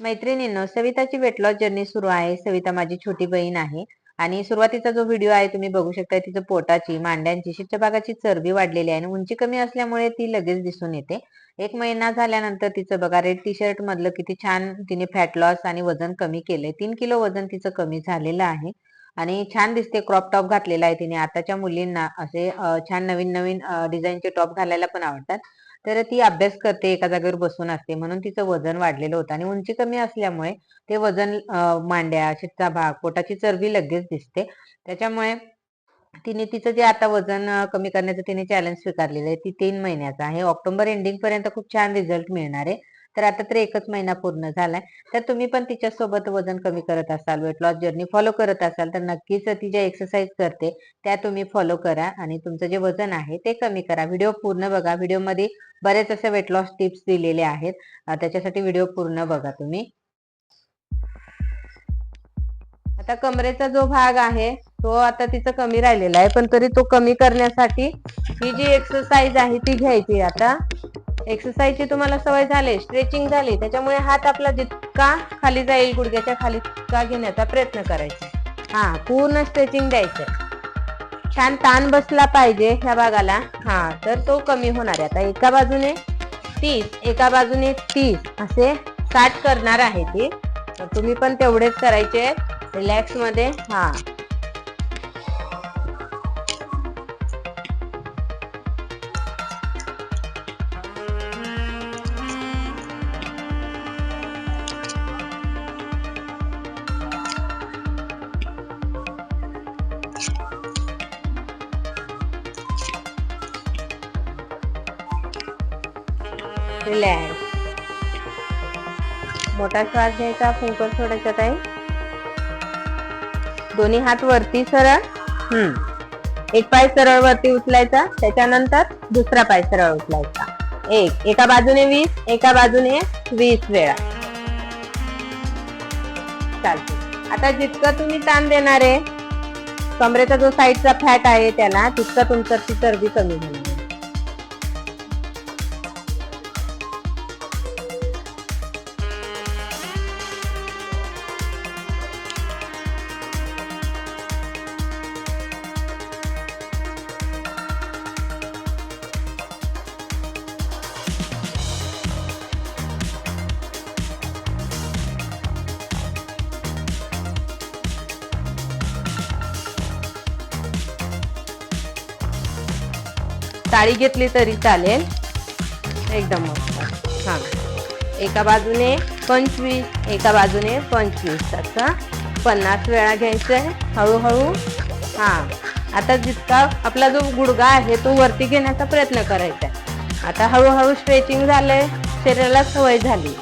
मैत्रिणींनो, सविताची weight loss journey सुरू आहे. सविता माझी छोटी बहीण आहे आणि सुरुवातीचा जो व्हिडिओ आहे तुम्ही बघू शकता, तिचं पोटाची, मांड्यांची, शिच्छभागाची चरबी वाढलेली आहे आणि उंची कमी असल्यामुळे ती लगेच दिसून येते. 1 महिना झाल्यानंतर तिचं बघा, रेड टी शर्ट मधलं किती छान तिने फॅट लॉस आणि वजन कमी केलंय. 3 किलो वजन तिचं कमी झालेलं आहे आणि छान दिसते. क्रॉप टॉप घातलेला आहे तिने. आताच्या मुलींना असे छान नवीन नवीन डिझाईनचे टॉप घालायला पण आवडतात. तर ती अभ्यास करते, एका जागेवर बसून असते, म्हणून तिचं वजन वाढलेलं होतं आणि उंची कमी असल्यामुळे ते वजन, मांड्या, शिटचा भाग, पोटाची चरबी लगेच दिसते. त्याच्यामुळे तिने तिचं जे आता वजन कमी करण्याचं तिने चॅलेंज स्वीकारलेलं आहे. ती 3 महिन्याचा आहे. ऑक्टोबर एंडिंग पर्यंत खूप छान रिझल्ट मिळणार आहे. तर आता तर 1च महिना पूर्ण झालाय. तर तुम्ही पण तिच्यासोबत वजन कमी करत असाल, वेट लॉस जर्नी फॉलो करत असाल, तर नक्कीच ती ज्या एक्सरसाइज करते त्या तुम्ही फॉलो करा आणि तुमचं जे वजन आहे ते कमी करा. व्हिडिओ पूर्ण बघा. व्हिडिओमध्ये बरेच असे वेट लॉस टिप्स दिलेले आहेत. त्याच्यासाठी व्हिडिओ पूर्ण बघा तुम्ही. आता कमरेचा जो भाग आहे तो आता तिचा कमी राहिलेला आहे, पण तरी तो कमी करण्यासाठी ही जी एक्सरसाइज आहे ती घ्यायची. आता एक्सरसाइजची तुम्हाला सवय झाली, स्ट्रेचिंग झाली, त्याच्यामुळे हात आपला जितका खाली जाईल गुडघ्याच्या खाली तितका घेण्याचा प्रयत्न करायचा. पूर्ण स्ट्रेचिंग द्यायचं. छान ताण बसला पाहिजे ह्या भागाला. तर तो कमी होणार आहे. आता एका बाजूने 30, एका बाजूने 30 असे 60 करणार आहे ती. तर तुम्ही पण तेवढेच करायचे रिलॅक्स मध्ये. रिलॅक्स. मोठा श्वास घ्यायचा, फुंकर सोडायचा ताई. दोन्ही हात वरती सरळ. एक पाय सरळ वरती उचलायचा, त्याच्यानंतर दुसरा पाय सरळ उचलायचा. एका बाजूने 20, एका बाजूने 20 वेळा चालते. आता जितकं तुम्ही ताण देणार आहे, कमरेचा जो साईडचा फॅट आहे त्याला, तितकं तुमचं ती चरबी कमी होईल. ताळी घेतली तरी चालेल. एकदम मस्त. एका बाजूने 25, एका बाजूने 25 असं 50 वेळा घ्यायचंय हळूहळू. आता जितका आपला जो गुडघा आहे तो वरती घेण्याचा प्रयत्न करायचा आहे. आता हळूहळू स्ट्रेचिंग झालंय, शरीराला सवय झाली.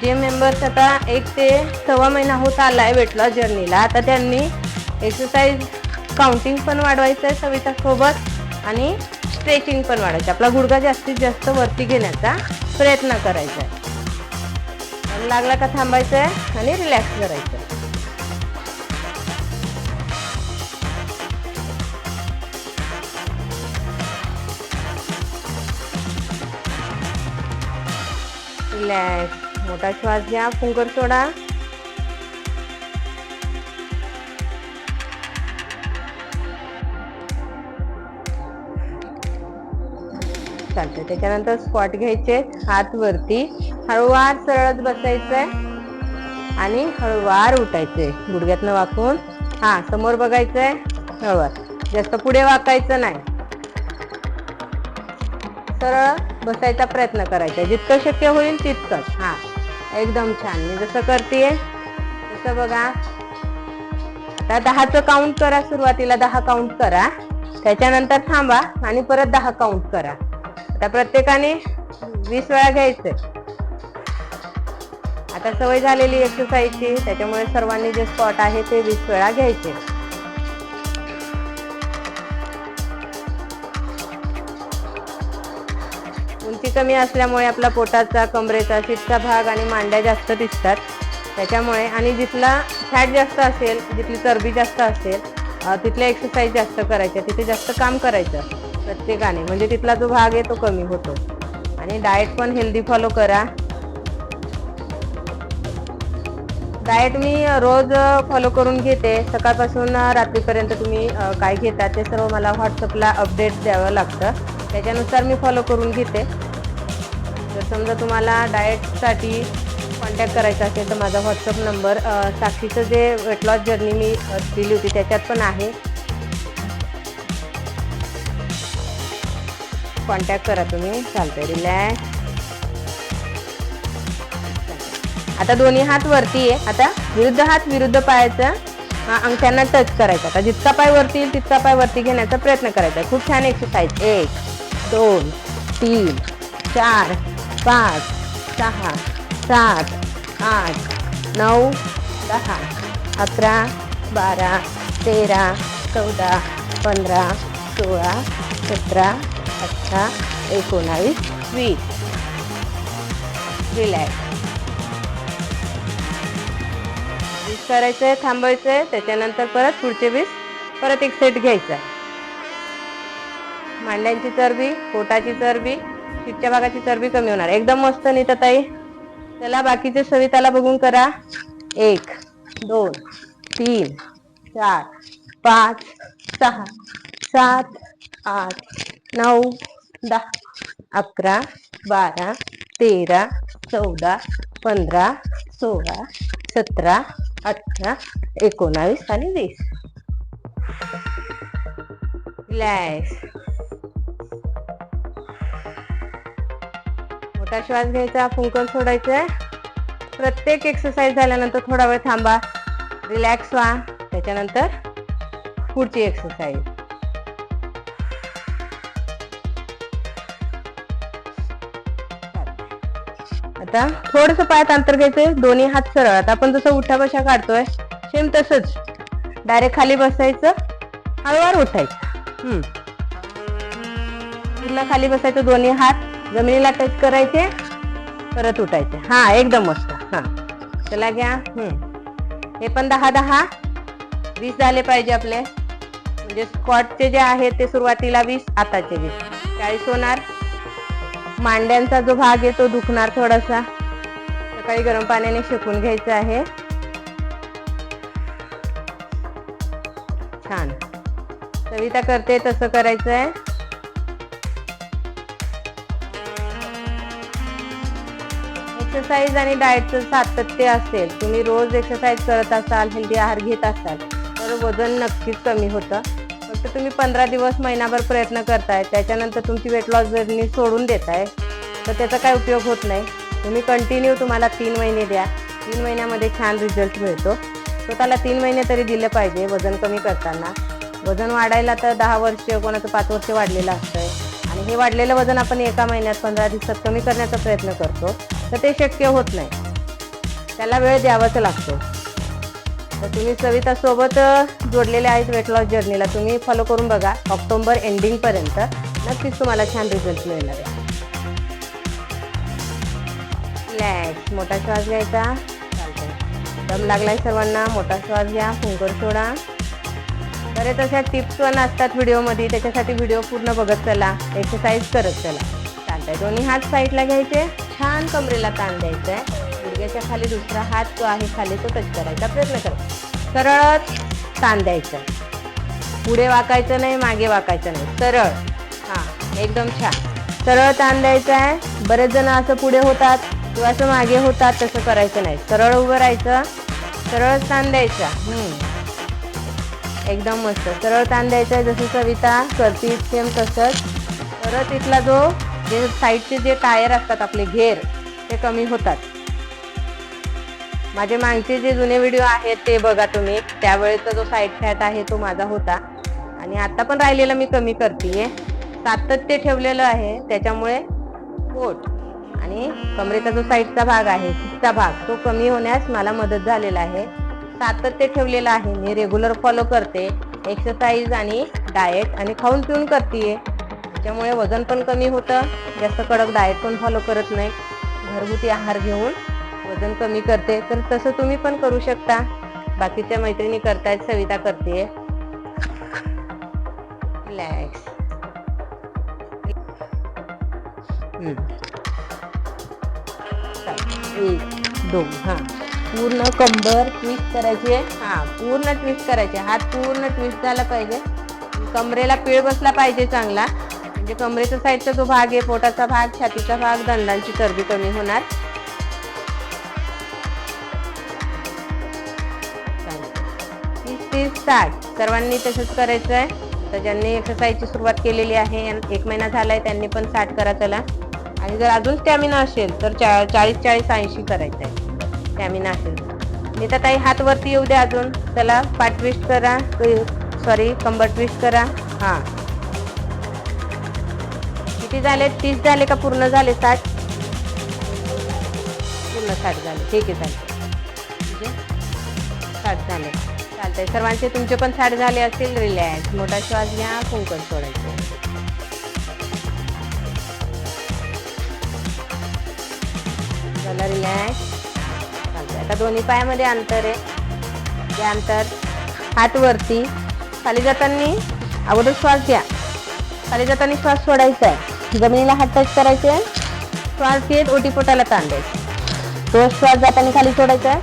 जे मेंबर्स आता 1 ते 1.25 महिना होत आलाय वेट लॉस जर्नीला, आता त्यांनी एक्सरसाइज काउंटिंग पण वाढवायचं आहे सविता सोबत आणि स्ट्रेचिंग पण वाढवायचं. आपला गुडघा जास्तीत जास्त वरती घेण्याचा प्रयत्न करायचा आहे. लागला का थांबायचं आहे आणि रिलॅक्स करायचं. रिलॅक्स. मोठा श्वास घ्या, फुंकर सोडा. चालतंय. त्याच्यानंतर स्क्वॉट घ्यायचे, हात वरती, हळूवार सरळच बसायचंय आणि हळूवार उठायचंय गुडघ्यातनं वाकून. समोर बघायचंय, हळूवार, जास्त पुढे वाकायचं नाही. सरळ बसायचा प्रयत्न करायचा, जितकं शक्य होईल तितकंच. एकदम छान. मी जसं करतेय तसं बघा. आता 10चं काउंट करा. सुरुवातीला 10 काउंट करा, त्याच्यानंतर थांबा आणि परत 10 काउंट करा. आता प्रत्येकाने 20 वेळा घ्यायचंय. आता सवय झालेली एक्सरसाइजची, त्याच्यामुळे सर्वांनी जे स्क्वॉट आहे ते 20 वेळा घ्यायचे. उंची कमी असल्यामुळे आपला पोटाचा, कमरेचा, शिटचा भाग आणि मांड्या जास्त दिसतात. त्याच्यामुळे आणि जिथला फॅट जास्त असेल, जिथली चरबी जास्त असेल, तिथल्या एक्सरसाइज जास्त करायच्या, तिथे जास्त काम करायचं प्रत्येकाने, म्हणजे तिथला जो भाग आहे तो कमी होतो. आणि डाएट पण हेल्दी फॉलो करा. डाएट मी रोज फॉलो करून घेते. सकाळपासून रात्रीपर्यंत तुम्ही काय घेता ते सर्व मला व्हॉट्सअपला अपडेट द्यावं लागतं, त्याच्यानुसार मी फॉलो करून घेते. जर समजा तुम्हाला डाएटसाठी कॉन्टॅक्ट करायचा असेल तर माझा व्हॉट्सअप नंबर साक्षीचं जे वेट लॉस जर्नी मी दिली होती त्याच्यात पण आहे, कॉन्टॅक्ट करा तुम्ही. चालतंय. रिलॅक्स. आता दोन्ही हात वरती आहे. आता विरुद्ध हात विरुद्ध पायाचा अंगठ्यांना टच करायचा. आता जितका पाय वरती येईल तितका पाय वरती घेण्याचा प्रयत्न करायचा. खूप छान एक्सरसाइज. 1 2 3 4 5 6 7 8 9 10 11 12 13 14 15 16 17 18 19 20. रिलॅक्स. करायचंय, थांबायचंय, त्याच्यानंतर परत पुढचे 20 परत एक सेट घ्यायचा. मांड्यांची चरबी, पोटाची चरबी, शिटच्या भागाची चरबी कमी होणार. एकदम मस्त नीताताई. चला बाकीचे सविताला बघून करा. 1 2 3 4 5 6 7 8 9 10 11 12 13 14 15 16 17 18 19 आणि 20. रिलॅक्स. मोठा श्वास घ्यायचा, फुंकर सोडायचंय. प्रत्येक एक्सरसाइज झाल्यानंतर थोडा वेळ थांबा, रिलॅक्स व्हा, त्याच्यानंतर पुढची एक्सरसाइज. आता थोडस पायात अंतर घ्यायचंय, दोन्ही हात सरळ. आता आपण जसं उठा बशा काढतोय सेम तसंच डायरेक्ट खाली बसायचं, हळूवार उठायचं. पूर्ण खाली बसायचं, दोन्ही हात जमिनीला टच करायचे, परत उठायचे. हा एकदम मस्त. हा चला घ्या. हे पण 10 10 20 झाले पाहिजे आपले. म्हणजे स्क्वॉटचे जे आहेत ते सुरुवातीला 20, आताचे 20, 40 होणार. मांड्यांचा जो भाग आहे तो दुखणार थोडासा. सकाळी गरम पाण्याने शेकून घ्यायचं आहे. छान. सविता करते तसं करायचंय. एक्सरसाइज आणि डाएटचं सातत्य असेल, तुम्ही रोज एक्सरसाइज करत असाल, हेल्दी आहार घेत असाल तर वजन नक्कीच कमी होतं. फक्त तुम्ही 15 दिवस महिनाभर प्रयत्न करताय, त्याच्यानंतर तुमची वेट लॉस जर्नी सोडून देताय तर त्याचा काय उपयोग होत नाही. तुम्ही कंटिन्यू तुम्हाला 3 महिने द्या. 3 महिन्यामध्ये छान रिझल्ट मिळतो. स्वतःला 3 महिने तरी दिले पाहिजे वजन कमी करताना. वजन वाढायला तर 10 वर्ष, कोणाचं 5 वर्ष वाढलेलं असतंय आणि हे वाढलेलं वजन आपण एका महिन्यात 15 दिवसात कमी करण्याचा प्रयत्न करतो तर ते शक्य होत नाही. त्याला वेळ द्यावाच लागतो. तर तुम्ही सविता सोबत जोडलेले आहेत वेट लॉस जर्नीला. तुम्ही फॉलो करून बघा. ऑक्टोबर एंडिंगपर्यंत नक्कीच तुम्हाला छान रिझल्ट मिळणार आहे. रिलॅक्स. मोठा श्वास घ्यायचा. चालतंय. दम लागलाय सर्वांना. मोठा श्वास घ्या, फुंकर सोडा. बरेच अशा टिप्स पण असतात व्हिडिओमध्ये, त्याच्यासाठी व्हिडिओ पूर्ण बघत चला, एक्सरसाइज करत चला. चालतंय. दोन्ही हात साईडला घ्यायचे, छान कमरेला ताण द्यायचा आहे. गुडघ्याच्या खाली दुसरा हात जो आहे खाली तो टच करायचा प्रयत्न करा. सरळ ताण द्यायचा. पुढे वाकायचं नाही, मागे वाकायचं नाही, सरळ. हां एकदम छान. सरळ ताण द्यायचा आहे. बरेच जण असं पुढे होतात किंवा असं मागे होतात, तसं करायचं नाही. सरळ उभं राहायचं, सरळ ताण द्यायचा. एकदम मस्त. सरळ ताण द्यायचा आहे जसं सविता करती सेम तसंच. परत इथला जो जे साईडचे जे टायर असतात आपले घेर ते कमी होतात. माझे मागचे जे जुने व्हिडिओ आहेत ते बघा तुम्ही. त्यावेळेचा जो साईड फॅट आहे तो माझा होता आणि आता पण राहिलेला मी कमी करतेय. सातत्य ठेवलेलं आहे, त्याच्यामुळे पोट आणि कमरेचा जो साईडचा भाग आहे, हिपचा भाग, तो कमी होण्यास मला मदत झालेला आहे. सातत्य ठेवलेलं आहे. मी रेग्युलर फॉलो करते एक्सरसाइज आणि डाएट आणि खाऊन पिऊन करते. त्याच्यामुळे वजन पण कमी होतं. जास्त कडक डाएट पण फॉलो करत नाही. घरगुती आहार घेऊन वजन कमी करते. तर तसं तुम्ही पण करू शकता. बाकीच्या मैत्रिणी करतायत, सविता करते. रिलॅक्स. 1 2 हां पूर्ण कंबर ट्विस्ट करायची आहे. हा, पूर्ण ट्विस्ट करायचे. हात पूर्ण ट्विस्ट झाला पाहिजे. कमरेला पीळ बसला पाहिजे चांगला, म्हणजे कमरेच्या साईडचा जो भाग आहे, पोटाचा भाग, छातीचा भाग, दंडांची चरबी कमी होणार. 30-60 सर्वांनी तसंच करायचं आहे. तर ज्यांनी एक्सरसाइजची सुरुवात केलेली आहे, 1 महिना झालाय, त्यांनी पण 60 करा चला. आणि जर अजून स्टॅमिना असेल तर 40-40-80 करायचं आहे स्टॅमिना असेल. मी तर ताई हात वरती येऊ द्या अजून. चला, पाठ ट्विस्ट करा, सॉरी कंबर ट्विस्ट करा. हा, किती झाले? 30 झाले का पूर्ण झाले? 60 पूर्ण 60 झाले. ठीक आहे, चालते. 60 झाले, चालतंय. सर्वांचे तुमचे पण 60 झाले असतील. रिलॅक्स, मोठा श्वास घ्या, कुंकण सोडायचं. चला, रिलॅक्स. चालतंय. आता दोन्ही पायामध्ये अंतर आहे. ते अंतर, हात वरती. खाली जाताना अगोदर श्वास घ्या, खाली जाताना श्वास सोडायचा आहे. जमिनीला हात टच करायचे. श्वास घेत ओटीपोटाला ताण द्यायचा. तो श्वास जाताना खाली सोडायचा आहे.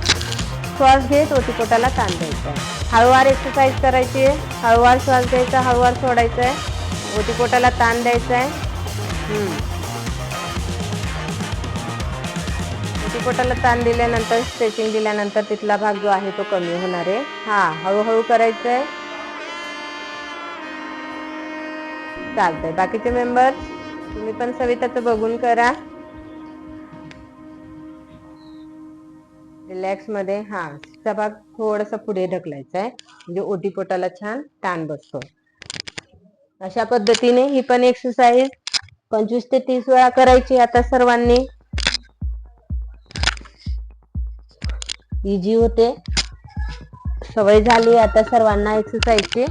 श्वास घेत ओटीपोटाला ताण द्यायचा आहे. हळूवार एक्सरसाइज करायची आहे. हळूवार श्वास घ्यायचा, हळूवार सोडायचा आहे. ओटीपोटाला ताण द्यायचा आहे. ओटीपोटाला ताण दिल्यानंतर, स्ट्रेचिंग दिल्यानंतर तिथला भाग जो आहे तो कमी होणार आहे. हा, हळूहळू करायचं आहे. चालतंय. बाकीचे मेंबर्स तुम्ही पण सविताचं बघून करा. रिलॅक्स मध्ये. हा, तिचा भाग थोडासा पुढे ढकलायचा आहे, म्हणजे ओटीपोटाला छान ताण बसतो. अशा पद्धतीने ही पण एक्सरसाइज 25 ते 30 वेळा करायची. आता सर्वांनी इजी होते, सवय झाली आता सर्वांना एक्सरसाइजची.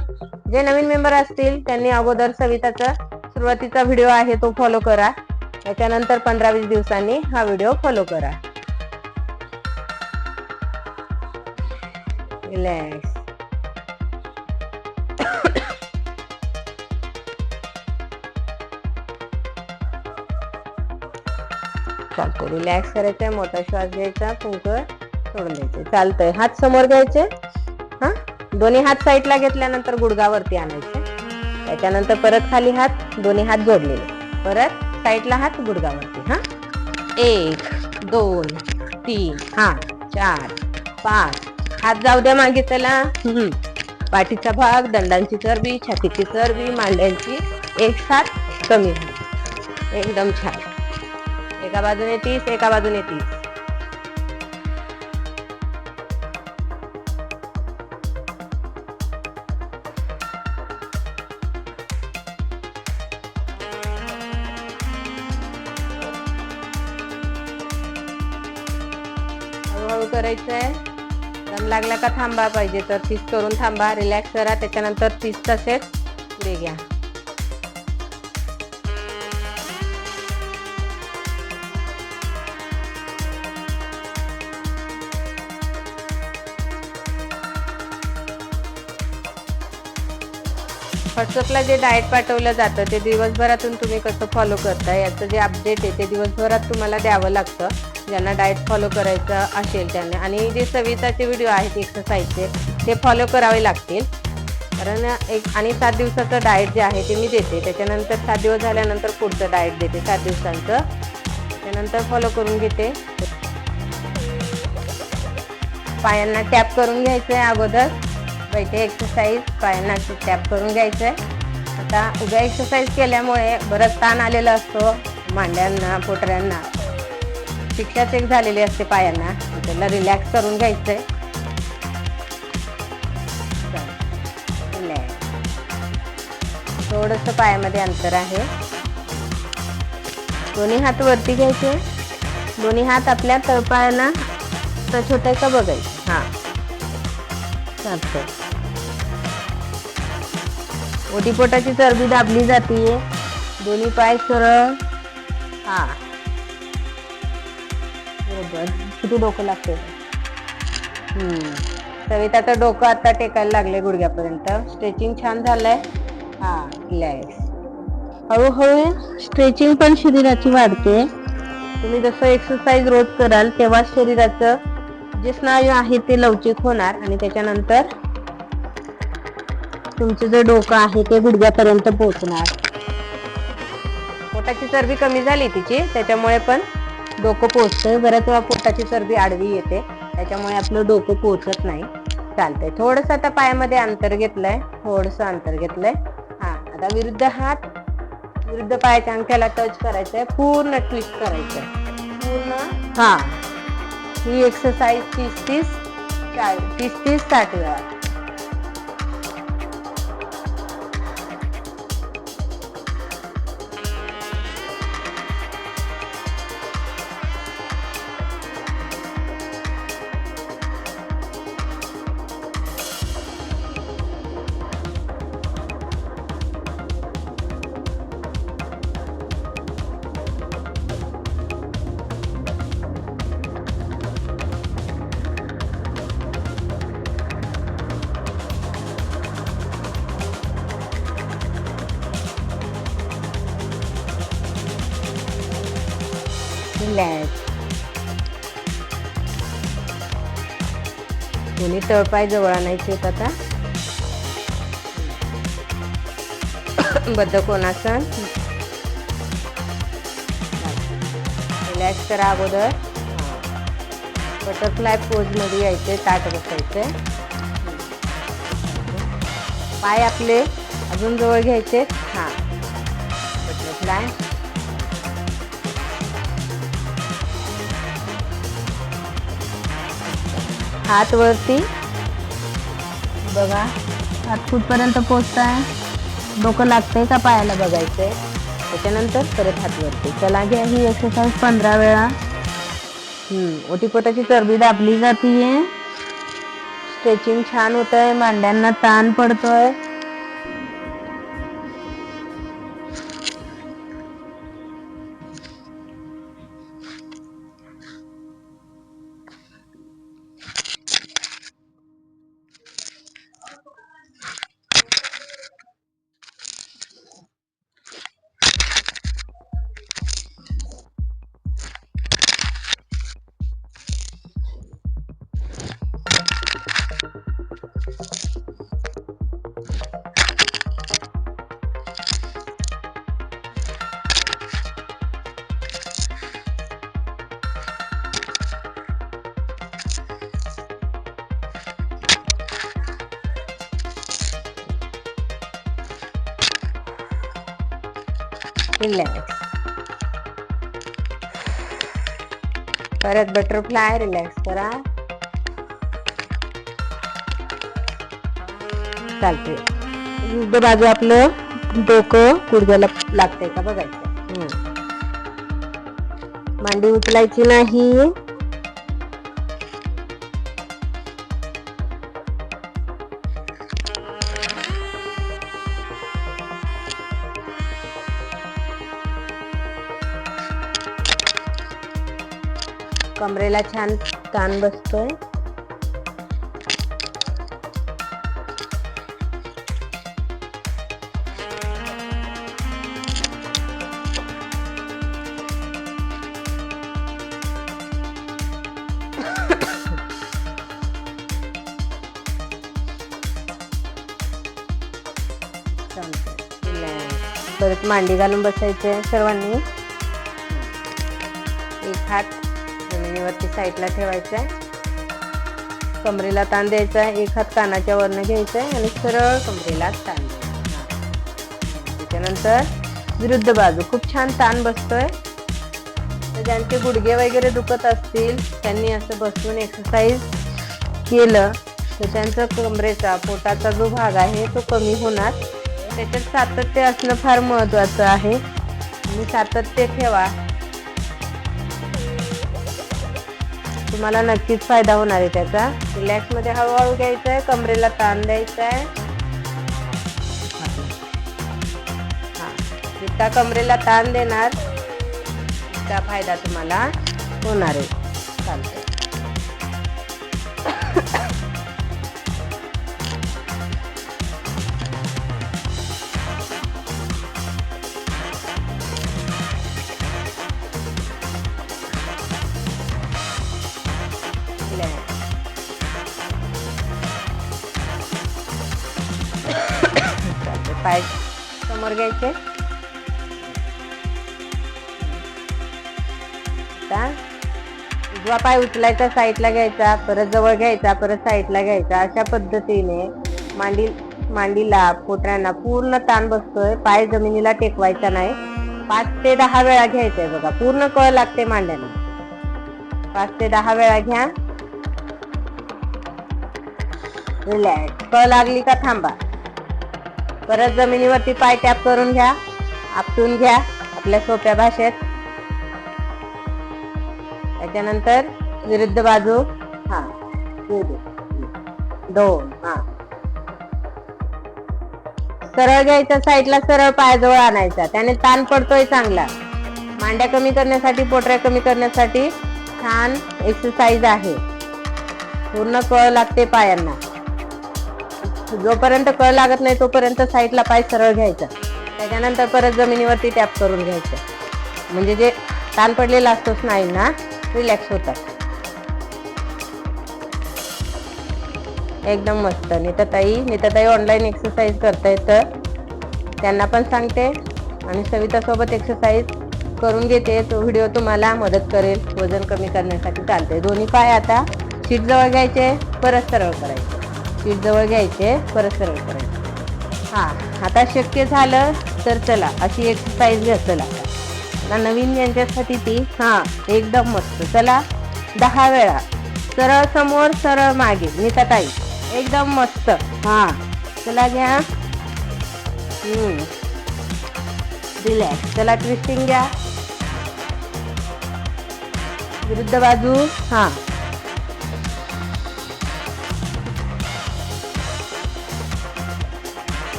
जे नवीन मेंबर असतील त्यांनी अगोदर सविताचा सुरुवातीचा व्हिडिओ आहे तो फॉलो करा. त्याच्यानंतर 15-20 दिवसांनी हा व्हिडिओ फॉलो करा. रिलॅक्स. चालतंय. रिलॅक्स करायचंय, मोठा श्वास घ्यायचा, कुंकण सोडून द्यायचे. चालतंय. हात समोर घ्यायचे. हा, दोन्ही हात साईडला घेतल्यानंतर गुडघावरती आणायचे. त्याच्यानंतर परत खाली हात, दोन्ही हात जोडलेले, परत साईडला हात, गुडघावरती. हा, 1 2 3 हा 4 5. हात जाऊ द्या मागे. त्याला पाठीचा भाग, दंडांची चरबी, छातीची चरबी, मांड्यांची एक साथ कमी होईल. एकदम छान. एका बाजूने 30, एका बाजूने 30. हळूहळू करायचंय. दम लागला का थांबा, पाहिजे तर 30 करून थांबा. रिलॅक्स करा. त्याच्यानंतर 30 तसेच पुढे घ्या. व्हॉट्सअपला जे डाएट पाठवलं जातं ते दिवसभरातून तुम्ही कसं फॉलो करता याचं जे अपडेट आहे ते दिवसभरात तुम्हाला द्यावं लागतं, ज्यांना डाएट फॉलो करायचं असेल त्यांनी. आणि जे सविताचे व्हिडिओ आहेत एक्सरसाइजचे ते फॉलो करावे लागतील, कारण 7 दिवसाचं डाएट जे आहे ते मी देते. त्याच्यानंतर 7 दिवस झाल्यानंतर पुढचं डाएट देते 7 दिवसांचं. त्यानंतर फॉलो करून घेते. पायांना टॅप करून घ्यायचं आहे अगोदर. बैठे एक्सरसाइज, पायांना टॅप करून घ्यायचं आहे. आता उभ्या एक्सरसाइज केल्यामुळे बरंच ताण आलेला असतो मांड्यांना, पोटऱ्यांना. शिक्षाच एक झालेली असते पायांना, त्याला रिलॅक्स करून घ्यायचंय. थोडंसं पायामध्ये अंतर आहे. दोन्ही हात वरती घ्यायचे. दोन्ही हात आपल्या तळपायाला टच होतंय का बघायचं. हा, चालतंय. ओटीपोटाची चरबी दाबली जाते. दोन्ही पाय सरळ. हा, बरोबर. किती डोकं लागते. सविताचं डोकं आता टेकायला लागले गुडघ्यापर्यंत. स्ट्रेचिंग छान झालंय. हा, रिलॅक्स. हळूहळू स्ट्रेचिंग पण शरीराची वाढते. तुम्ही जसं एक्सरसाइज रोज कराल तेव्हा शरीराचं जे स्नायू आहे ते लवचिक होणार आणि त्याच्यानंतर तुमचं जे डोकं आहे ते गुडघ्यापर्यंत पोहोचणार. पोटाची चरबी कमी झाली तिची, त्याच्यामुळे पण डोकं पोहोचतंय. बऱ्याच वेळा पोटाची चरबी आडवी येते, त्याच्यामुळे आपलं डोकं पोहोचत नाही. चालतंय. थोडस आता पायामध्ये अंतर घेतलंय, थोडस अंतर घेतलंय. हा, आता विरुद्ध हात विरुद्ध पायाच्या अंगठ्याला टच करायचंय, पूर्ण ट्विस्ट करायचंय पूर्ण. हा, ही एक्सरसाइज 30-30 वेळा. रिलॅक्स. दोन्ही तळपाय जवळ आणायचे आता. बद्ध कोणासन. रिलॅक्स करा अगोदर. बटरफ्लाय पोज मध्ये यायचे, ताट बसायचे. पाय आपले अजून जवळ घ्यायचे. हा, बटरफ्लाय. हात वरती बघा, हात कुठपर्यंत पोचताय, डोकं लागतंय का पायाला बघायचंय. त्याच्यानंतर परत हात वरती. चला घ्या ही एक्सरसाइज 15 वेळा. ओटीपोटाची चरबी दाबली जातीये. स्ट्रेचिंग छान होत आहे, मांड्यांना ताण पडतोय. रिलॅक्स. परत बटरफ्लाय. रिलॅक्स करा. चालते. विरुद्ध बाजू आपलं डोकं गुडघ्याला लागतंय का बघायचं. मांडी उचलायची नाही. कमरेला छान ताण बसतोय. परत मांडी घालून बसायचे सर्वांनी. एक हात जमिनीवरती साईडला ठेवायचा आहे. कमरेला ताण द्यायचा आहे. एक हात कानाच्या वरनं घ्यायचा आहे आणि सरळ कमरेला ताण द्यायचा. त्याच्यानंतर विरुद्ध बाजू. खूप छान ताण बसतोय. तर ज्यांचे गुडघे वगैरे दुखत असतील त्यांनी असं बसून एक्सरसाइज केलं तर त्यांचा कमरेचा पोटाचा जो भाग आहे तो कमी होणार. त्याच्यात सातत्य असणं फार महत्वाचं आहे. तुम्ही सातत्य ठेवा, तुम्हाला नक्कीच फायदा होणार आहे त्याचा. रिलॅक्स मध्ये हळूहळू घ्यायचं आहे. कमरेला ताण द्यायचा आहे. जितका कमरेला ताण देणार तितका फायदा तुम्हाला होणार आहे. चालतंय. पाय समोर घ्यायचे. आता उजवा पाय उचलायचा, साईडला घ्यायचा, परत जवळ घ्यायचा, परत साईडला घ्यायचा. अशा पद्धतीने मांडीला पोटऱ्यांना पूर्ण ताण बसतोय. पाय जमिनीला टेकवायचा नाही. 5 ते 10 वेळा घ्यायचंय बघा. पूर्ण कळ लागते मांड्यांना. 5 ते 10 वेळा घ्या. रिलॅक्स. कळ लागली का थांबा. परत जमिनीवरती पाय टॅप करून घ्या. आपटून घ्या आपल्या सोप्या भाषेत. त्याच्यानंतर विरुद्ध बाजू. हा 2. हा सरळ घ्यायचा, साईडला सरळ पायाजवळ आणायचा. त्याने ताण पडतोय चांगला. मांड्या कमी करण्यासाठी, पोटऱ्या कमी करण्यासाठी छान एक्सरसाइज आहे. पूर्ण कळ लागते पायांना. जोपर्यंत कळ लागत नाही तोपर्यंत साईडला पाय सरळ घ्यायचा. त्याच्यानंतर परत जमिनीवरती टॅप करून घ्यायचं. म्हणजे जे ताण पडलेला असतो स्नायूंना रिलॅक्स होतात. एकदम मस्त. नीताताई ऑनलाईन एक्सरसाइज करतायत, तर त्यांना पण सांगते आणि सविता सोबत एक्सरसाइज करून घेते. तो व्हिडिओ तुम्हाला मदत करेल. वजन कमी करण्यासाठी चालते. दोन्ही पाय आता शीट जवळ घ्यायचे, परत सरळ करायचे. शीट जवळ घ्यायचे, परत सरळ करायचे. हा आता शक्य झालं तर चला अशी एक्सरसाइज घेतल. आता नवीन यांच्यासाठी ती. हा एकदम मस्त. चला 10 वेळा. सरळ समोर, सरळ मागे. नीताताई एकदम मस्त. हा चला घ्या. रिलॅक्स. चला ट्विस्टिंग घ्या. विरुद्ध बाजू. हा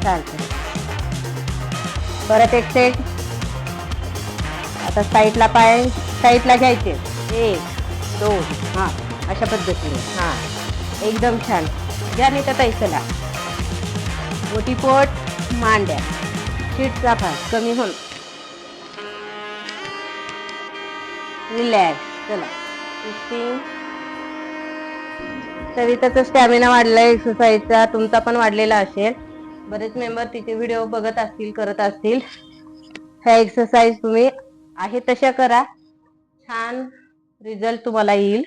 चालतंय. परत एक सेट. आता साईडला पाय साईडला घ्यायचे. 1 2. हा अशा पद्धतीने. हा एकदम छान. घ्या नीताताई. चला बोटीपोट, मांड्या, शीटचा भाग कमी होऊन रिलॅक्स. चला सविताचा स्टॅमिना वाढलाय एक्सरसाइजचा. तुमचा पण वाढलेला असेल. बरेच मेंबर तिचे व्हिडिओ बघत असतील, करत असतील. ह्या एक्सरसाइज तुम्ही आहे तशा करा. छान रिझल्ट तुम्हाला येईल.